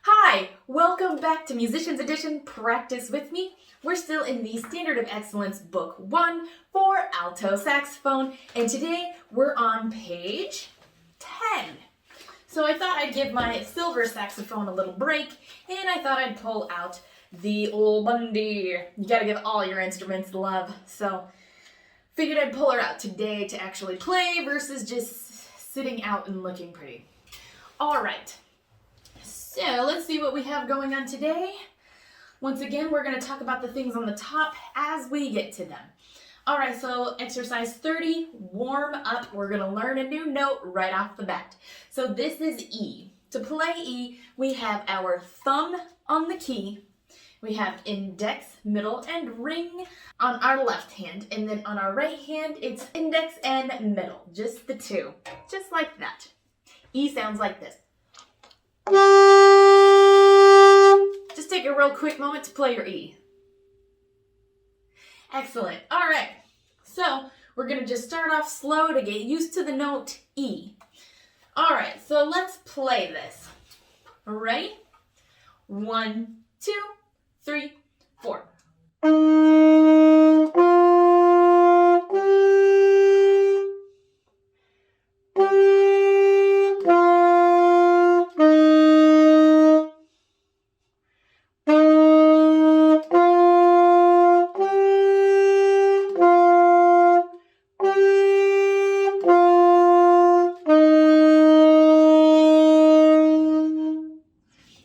Hi, welcome back to Musicians Edition Practice with Me. We're still in the Standard of Excellence Book 1 for Alto Saxophone, and today we're on page 10. So I thought I'd give my silver saxophone a little break, and I thought I'd pull out the old Bundy. You gotta give all your instruments love, so figured I'd pull her out today to actually play versus just sitting out and looking pretty. All right. So let's see what we have going on today. Once again, we're going to talk about the things on the top as we get to them. All right, so exercise 30, warm up. We're going to learn a new note right off the bat. So this is E. To play E, we have our thumb on the key. We have index, middle, and ring on our left hand. And then on our right hand, it's index and middle. Just the two. Just like that. E sounds like this. Just take a real quick moment to play your E. Excellent. All right. So we're going to just start off slow to get used to the note E. All right. So let's play this. Ready? 1, 2, 3, 4.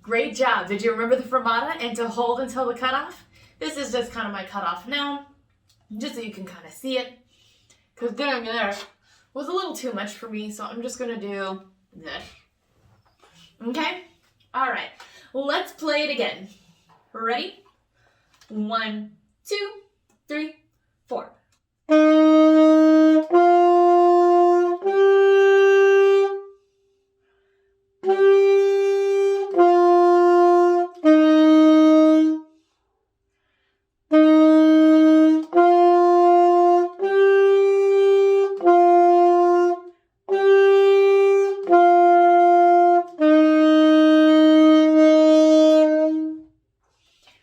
Great job. Did you remember the fermata and to hold until the cutoff? This is just kind of my cutoff now, just so you can kind of see it. Because down there was a little too much for me, so I'm just going to do this. Okay? All right. Let's play it again. Ready? 1, 2, 3, 4.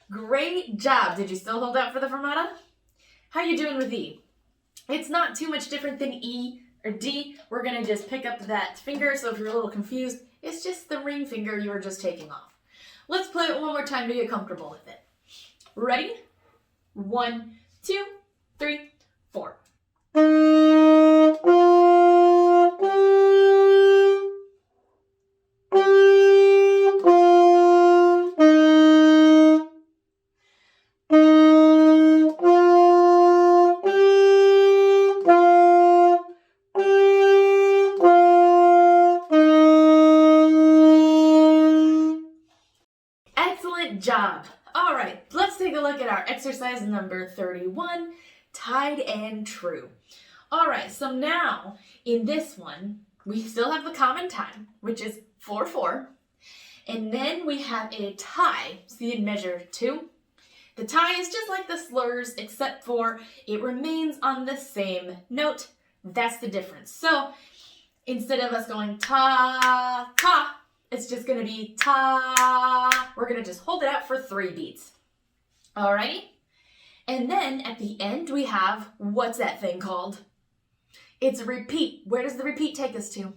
Great job. Did you still hold out for the fermata? How you doing with E? It's not too much different than E or D. We're going to just pick up that finger, so if you're a little confused, it's just the ring finger you were just taking off. Let's play it one more time to get comfortable with it. Ready? 1, 2, 3, 4. Excellent job. All right, let's take a look at our exercise number 31, tied and true. All right, so now in this one, we still have the common time, which is 4-4. And then we have a tie, see in measure 2. The tie is just like the slurs, except for it remains on the same note. That's the difference. So instead of us going ta, ta, it's just going to be ta. We're going to just hold it out for 3 beats. Alrighty? And then at the end we have, what's that thing called? It's a repeat. Where does the repeat take us to?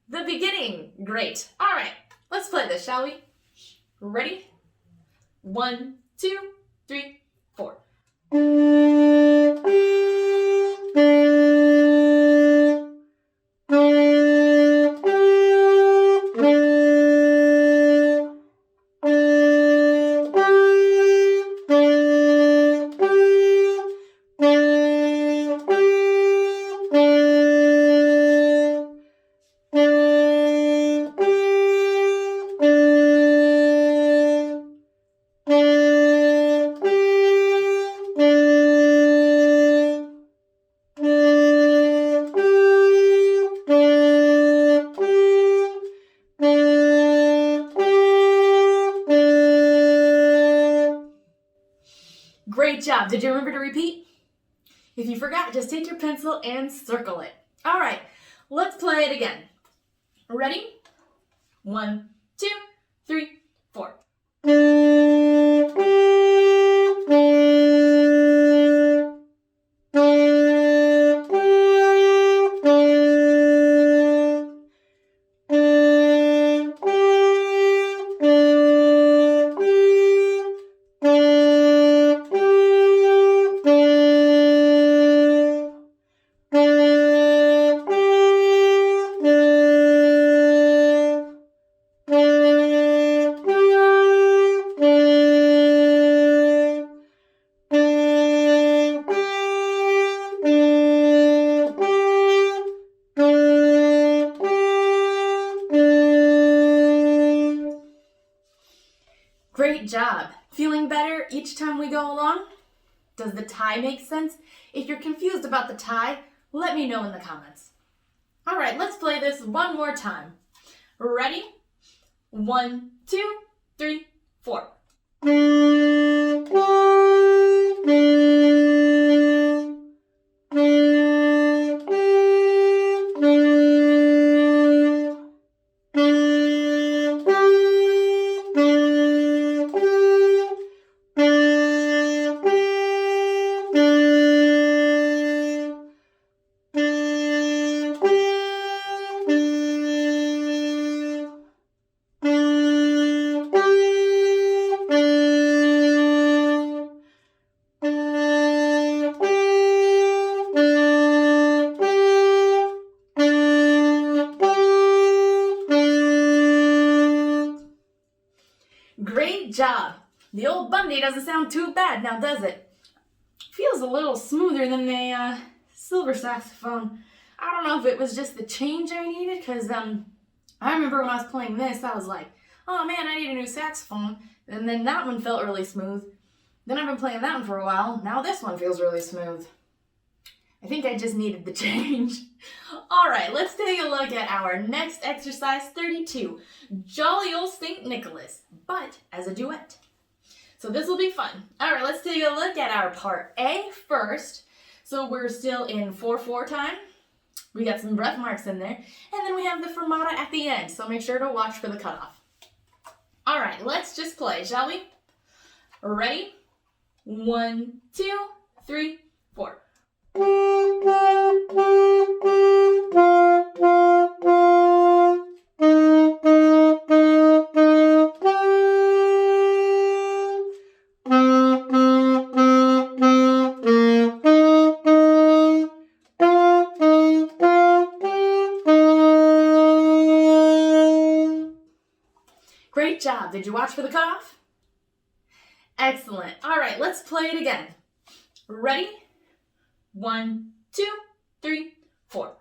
The beginning. Great. Alright, let's play this, shall we? Ready? 1, 2, 3, 4. Great job. Did you remember to repeat? If you forgot, just take your pencil and circle it. All right, let's play it again. Ready? 1, 2, 3, Great job. Feeling better each time we go along? Does the tie make sense? If you're confused about the tie, let me know in the comments. All right, let's play this one more time. Ready? 1, 2, 3, 4. Great job! The old Bundy doesn't sound too bad now, does it? Feels a little smoother than a silver saxophone. I don't know if it was just the change I needed, because I remember when I was playing this, I was like, oh man, I need a new saxophone. And then that one felt really smooth. Then I've been playing that one for a while. Now this one feels really smooth. I think I just needed the change. All right, let's take a look at our next exercise 32, Jolly Old St. Nicholas, but as a duet. So this will be fun. All right, let's take a look at our part A first. So we're still in 4/4 time. We got some breath marks in there, and then we have the fermata at the end, so make sure to watch for the cutoff. All right, let's just play, shall we? Ready? 1, 2, 3, 4. Great job. Did you watch for the cutoff? Excellent. All right, let's play it again. Ready? 1, 2, 3, 4.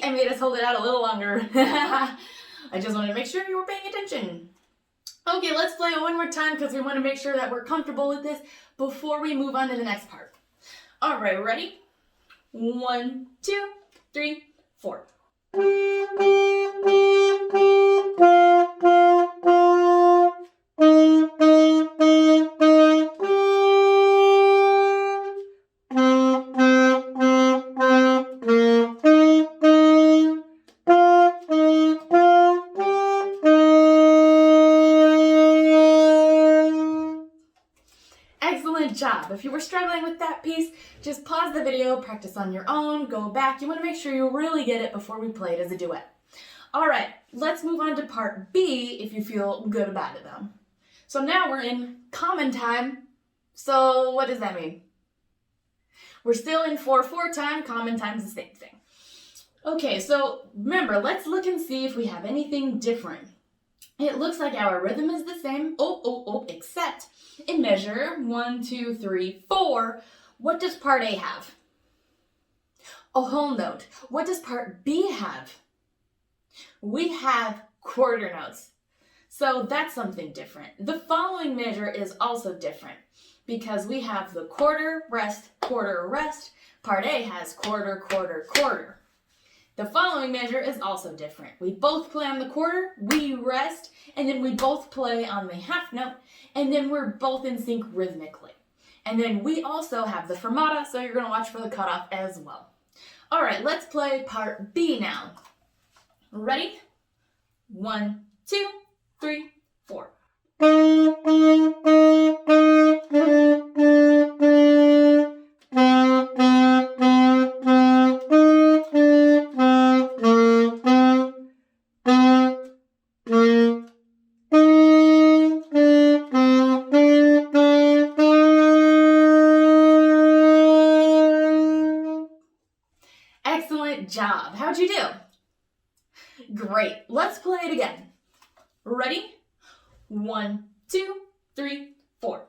I made us hold it out a little longer. I just wanted to make sure you were paying attention. Okay, let's play it one more time because we want to make sure that we're comfortable with this before we move on to the next part. All right, ready? 1, 2, 3, 4. Excellent job. If you were struggling with that piece, just pause the video, practice on your own, go back. You want to make sure you really get it before we play it as a duet. All right, let's move on to part B if you feel good about it though. So now we're in common time. So what does that mean? We're still in 4/4 time. Common time's the same thing. Okay, so remember, let's look and see if we have anything different. It looks like our rhythm is the same, except in measure 1, 2, 3, 4, what does part A have? A whole note. What does part B have? We have quarter notes. So that's something different. The following measure is also different because we have the quarter, rest, quarter, rest. Part A has quarter, quarter, quarter. The following measure is also different. We both play on the quarter, we rest, and then we both play on the half note, and then we're both in sync rhythmically. And then we also have the fermata, so you're going to watch for the cutoff as well. All right, let's play part B now. Ready? 1, 2, 3, 4. Excellent job. How'd you do? Great. Let's play it again. Ready? 1, 2, 3, 4.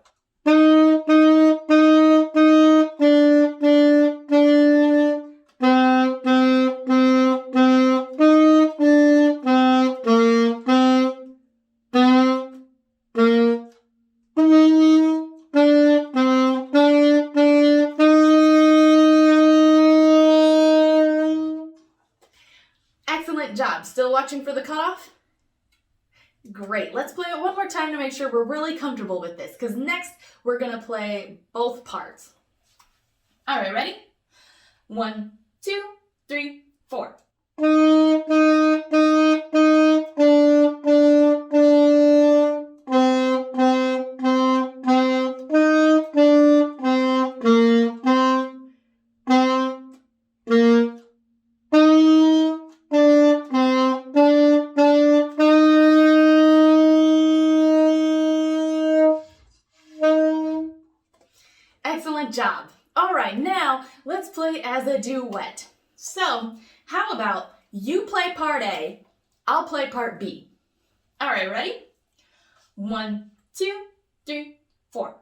Excellent job. Still watching for the cutoff? Great. Let's play it one more time to make sure we're really comfortable with this, because next we're going to play both parts. All right, ready? 1, 2, 3, 4. Excellent job. All right, now let's play as a duet. So, how about you play part A, I'll play part B. All right, ready? 1, 2, 3, 4.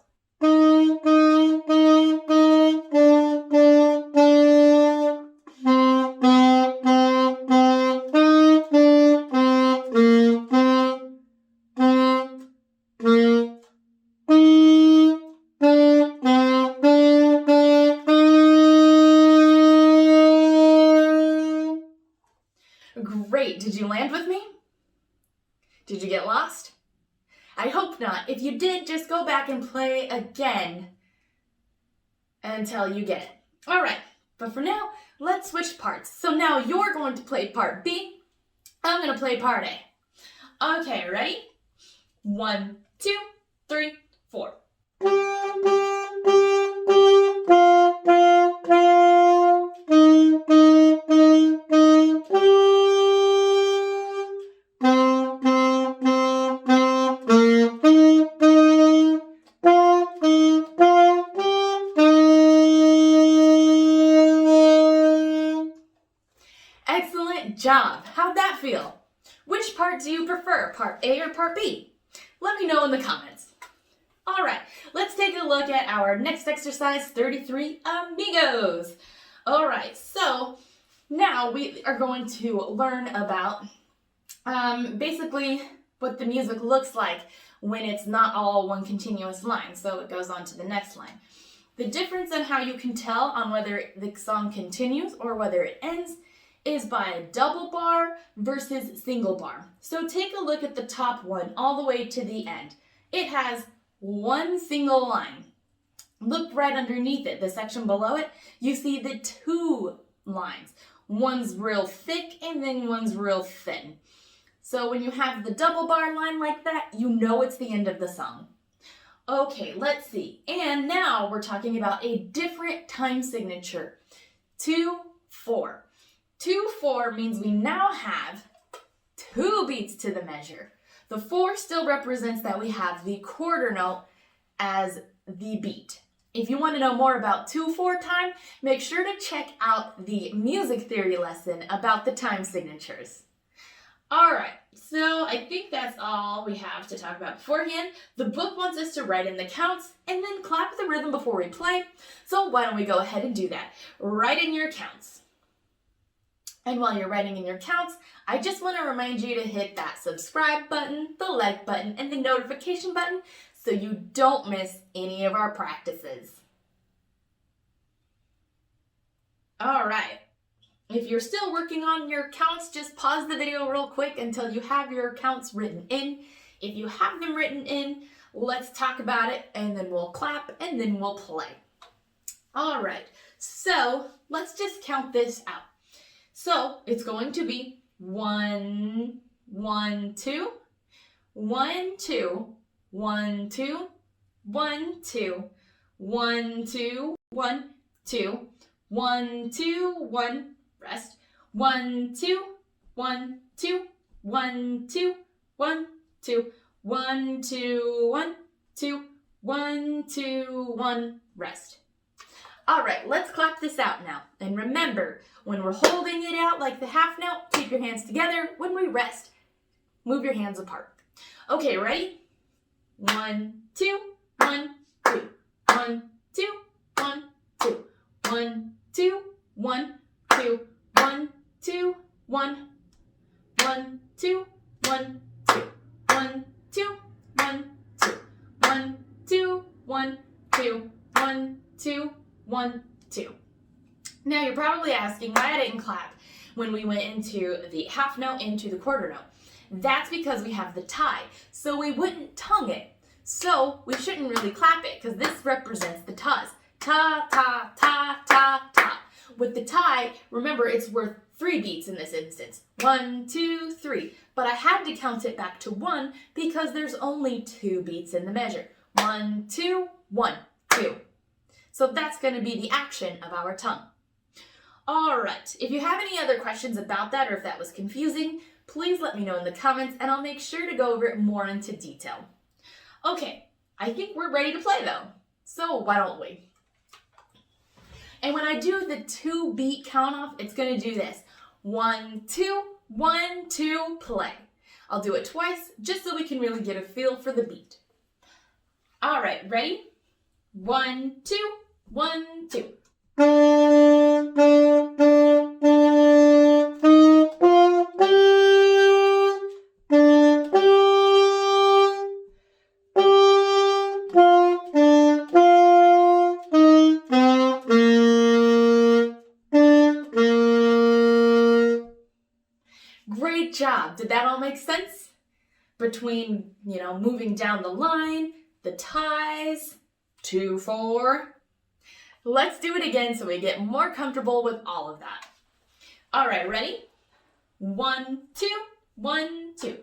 Great. Did you land with me? Did you get lost? I hope not. If you did, just go back and play again until you get it. All right, but for now, let's switch parts. So now you're going to play part B. I'm going to play part A. Okay, ready? 1, 2, 3, 4. Excellent job. How'd that feel? Which part do you prefer, part A or part B? Let me know in the comments. All right, let's take a look at our next exercise, 33, Amigos. All right, so now we are going to learn about basically what the music looks like when it's not all one continuous line, so it goes on to the next line. The difference in how you can tell on whether the song continues or whether it ends is by a double bar versus single bar. So take a look at the top one all the way to the end. It has one single line. Look right underneath it, the section below it, you see the two lines. One's real thick and then one's real thin. So when you have the double bar line like that, you know it's the end of the song. Okay, let's see. And now we're talking about a different time signature. 2/4. 2/4 means we now have 2 beats to the measure. The 4 still represents that we have the quarter note as the beat. If you want to know more about 2/4 time, make sure to check out the music theory lesson about the time signatures. All right, so I think that's all we have to talk about beforehand. The book wants us to write in the counts and then clap the rhythm before we play. So why don't we go ahead and do that? Write in your counts. And while you're writing in your counts, I just want to remind you to hit that subscribe button, the like button, and the notification button so you don't miss any of our practices. All right. If you're still working on your counts, just pause the video real quick until you have your counts written in. If you have them written in, let's talk about it, and then we'll clap, and then we'll play. All right. So let's just count this out. So it's going to be 1, 1, 2, 1, 2, 1, 2, 1, 2, 1, 2, 1, 2, 1, 2, 1, rest. 1, 2, 1, 2, 1, 2, 1, 2, 1, 2, 1, 2, 1, 2, 1, rest. All right, let's clap this out now. And remember, when we're holding it out like the half note, keep your hands together. When we rest, move your hands apart. Okay, ready? 1, 2, 1, 2. 1, 2, 1, 2. 1, 2, 1, 2. 1, 2, 1. 1, 2, 1, 2. 1, 2, 1, 2. 1, 2, 1, 2. 1, 2, 1, 2. Now you're probably asking why I didn't clap when we went into the half note into the quarter note. That's because we have the tie, so we wouldn't tongue it. So we shouldn't really clap it because this represents the tas. Ta, ta, ta, ta, ta. With the tie, remember it's worth 3 beats in this instance. 1, 2, 3. But I had to count it back to 1 because there's only 2 beats in the measure. 1, 2, 1, 2. So that's going to be the action of our tongue. All right, if you have any other questions about that or if that was confusing, please let me know in the comments and I'll make sure to go over it more into detail. Okay, I think we're ready to play though, so why don't we? And when I do the 2 beat count off, it's going to do this. 1, 2, 1, 2, play. I'll do it twice just so we can really get a feel for the beat. All right, ready? 1, 2, 1, 2. Great job. Did that all make sense? Between, moving down the line, the ties, 2, 4. Let's do it again so we get more comfortable with all of that. All right, ready? 1, 2, 1, 2.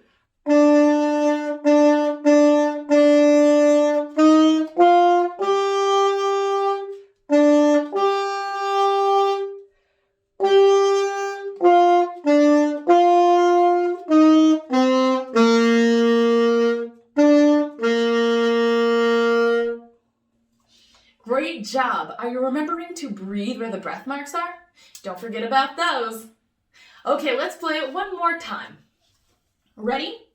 Great job! Are you remembering to breathe where the breath marks are? Don't forget about those. Okay, let's play it one more time. Ready?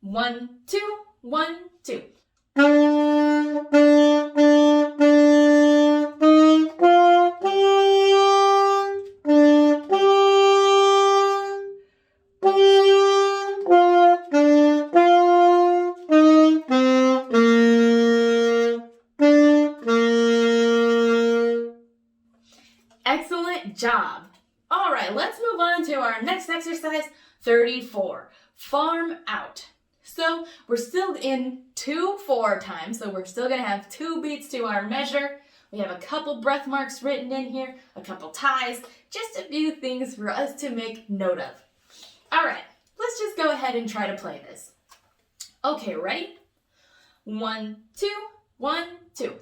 1, 2, 1, 2. Excellent job. All right, let's move on to our next exercise, 34, farm out. So we're still in 2/4 time, so we're still gonna have 2 beats to our measure. We have a couple breath marks written in here, a couple ties, just a few things for us to make note of. All right, let's just go ahead and try to play this. Okay, ready? 1, 2, 1, 2.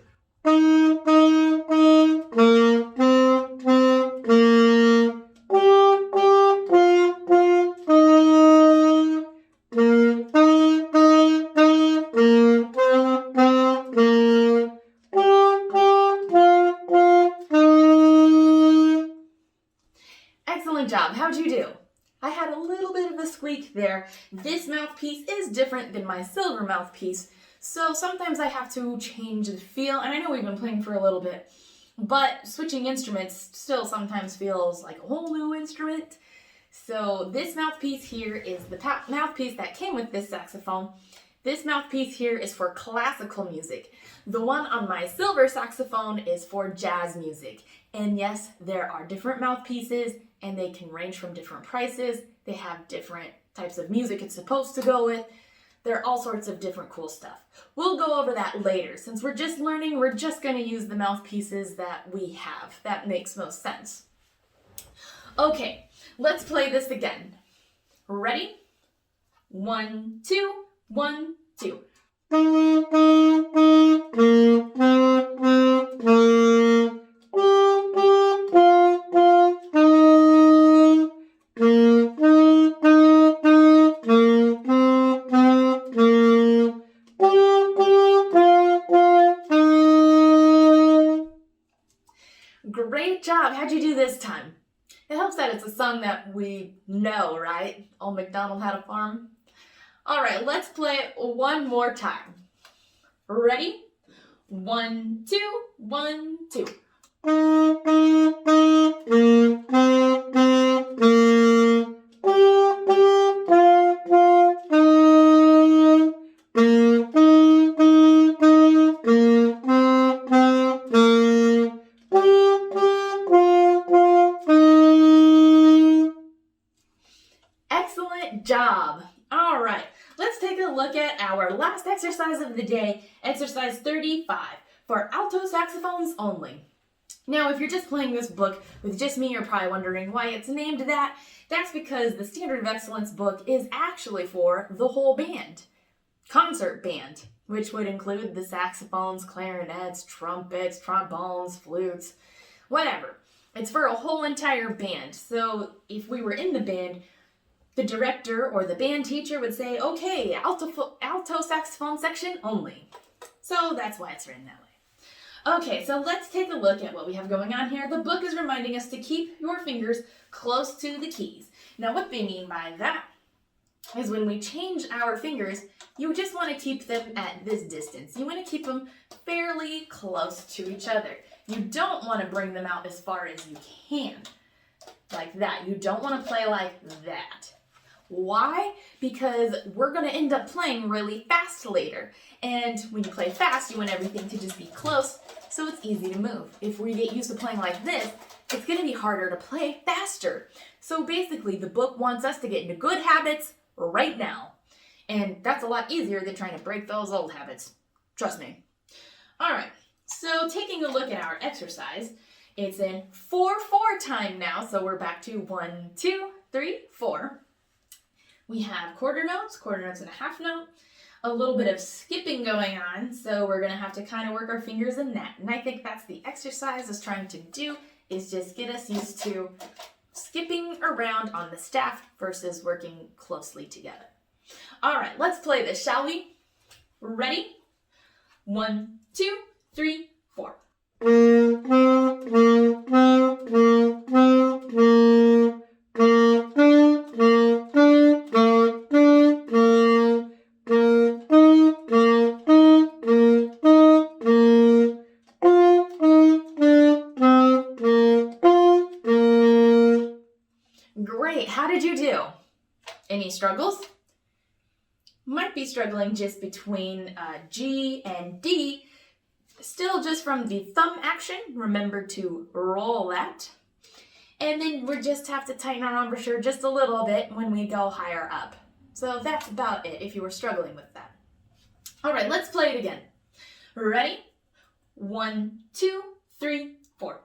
Excellent job. How'd you do? I had a little bit of a squeak there. This mouthpiece is different than my silver mouthpiece, so sometimes I have to change the feel, and I know we've been playing for a little bit, but switching instruments still sometimes feels like a whole new instrument. So this mouthpiece here is the mouthpiece that came with this saxophone. This mouthpiece here is for classical music. The one on my silver saxophone is for jazz music. And yes, there are different mouthpieces and they can range from different prices. They have different types of music it's supposed to go with. There are all sorts of different cool stuff. We'll go over that later. Since we're just learning, we're just going to use the mouthpieces that we have. That makes most sense. Okay, let's play this again. Ready? 1, 2, 1, 2. Great job. How'd you do this time? It helps that it's a song that we know, right? Old MacDonald had a farm. All right, let's play it one more time. Ready? 1, 2, 1, 2. Excellent job. All right, let's take a look at our last exercise of the day, exercise 35, for alto saxophones only. Now, if you're just playing this book with just me, you're probably wondering why it's named that. That's because the Standard of Excellence book is actually for the whole band. Concert band, which would include the saxophones, clarinets, trumpets, trombones, flutes, whatever. It's for a whole entire band. So if we were in the band, the director or the band teacher would say, okay, alto saxophone section only. So that's why it's written that way. Okay, so let's take a look at what we have going on here. The book is reminding us to keep your fingers close to the keys. Now, what they mean by that is when we change our fingers, you just want to keep them at this distance. You want to keep them fairly close to each other. You don't want to bring them out as far as you can, like that. You don't want to play like that. Why? Because we're going to end up playing really fast later. And when you play fast, you want everything to just be close, so it's easy to move. If we get used to playing like this, it's going to be harder to play faster. So basically, the book wants us to get into good habits right now. And that's a lot easier than trying to break those old habits. Trust me. All right, so taking a look at our exercise, it's in 4/4 time now, so we're back to 1, 2, 3, 4. We have quarter notes and a half note, a little bit of skipping going on, so we're going to have to kind of work our fingers in that. And I think that's the exercise is trying to do, is just get us used to skipping around on the staff versus working closely together. All right, let's play this, shall we? Ready? 1, 2, 3, 4. Great, how did you do? Any struggles? Might be struggling just between G and D. Still just from the thumb action, remember to roll that. And then we just have to tighten our embouchure just a little bit when we go higher up. So that's about it if you were struggling with that. All right, let's play it again. Ready? 1, 2, 3, 4.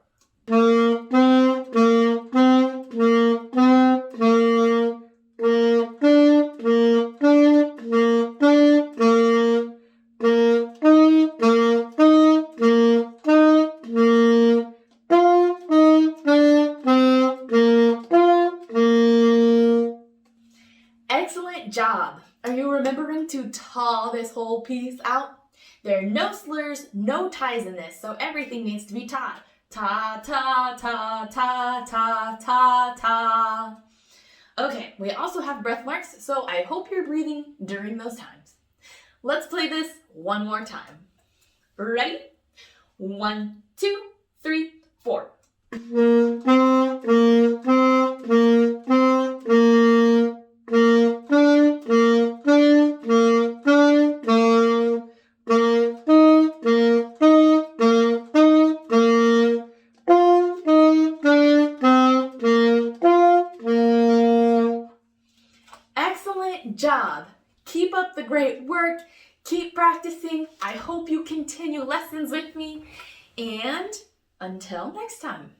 Excellent job. Are you remembering to taw this whole piece out? There are no slurs, no ties in this, so everything needs to be taught. Ta, ta, ta, ta, ta, ta, ta. Okay, we also have breath marks, so I hope you're breathing during those times. Let's play this one more time. Ready? 1, 2, 3, 4. Excellent job. Keep up the great work. Keep practicing. I hope you continue lessons with me. And until next time.